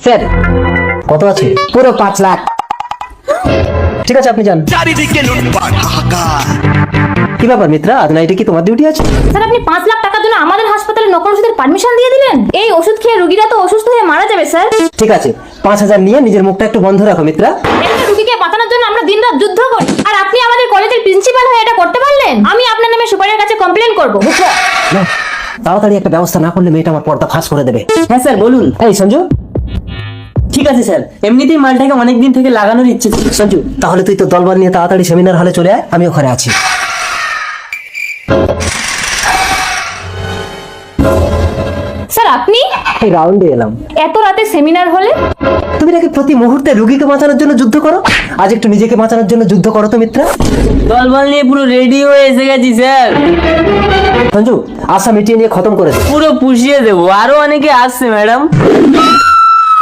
Sir কত আছে? পুরো 5 লাখ। ঠিক আছে, আপনি যান। চারিদিকে লুটপাট হাহাকার। কি ব্যাপার মিত্রা, আজ নাইটে কি তোমার ডিউটি আছে? স্যার আপনি 5 লাখ টাকার জন্য আমাদের হাসপাতালে নকল ওষুধের পারমিশন দিয়ে দিলেন। এই ওষুধ খেয়ে রোগীরা তো অসুস্থ হয়ে মারা যাবে স্যার। ঠিক আছে, 5,000 নিয়ে নিজের মুখটা একটু বন্ধ রাখো মিত্রা। একটা রোগীকে বাঁচানোর জন্য আমরা দিনরাত যুদ্ধ করি, আর আপনি আমাদের কলেজের প্রিন্সিপাল হয়ে এটা করতে পারলেন? আমি আপনার নামে সুপারের কাছে কমপ্লেন করব। না, তাড়াতাড়ি একটা ব্যবস্থা না করলে মেয়েটা আমার পর্দা ফাঁস করে দেবে। হ্যাঁ স্যার বলুন। এই সঞ্জু, ঠিক আছে স্যার, এমনিতেই মালটাকে অনেক দিন থেকে লাগানোর ইচ্ছে ছিল। সঞ্জু তাহলে তুই তো দলবল নিয়ে তাড়াতাড়ি সেমিনার হলে চলে আয়, আমি ওখানে আছি। স্যার আপনি এই রাউন্ডে এলাম। এত রাতে সেমিনার হলে? তুমি নাকি প্রতি মুহূর্তে রুগীকে বাঁচানোর জন্য যুদ্ধ করো, আজ একটু নিজেকে বাঁচানোর জন্য যুদ্ধ করো তো মিত্রা। দলবল নিয়ে পুরো রেডি হয়ে এসে গেছি স্যার। সঞ্জু আশা মিটিয়ে নিয়ে খতম করে দে। পুরো পুষিয়ে দেবো, আরো অনেকে আসছে ম্যাডাম।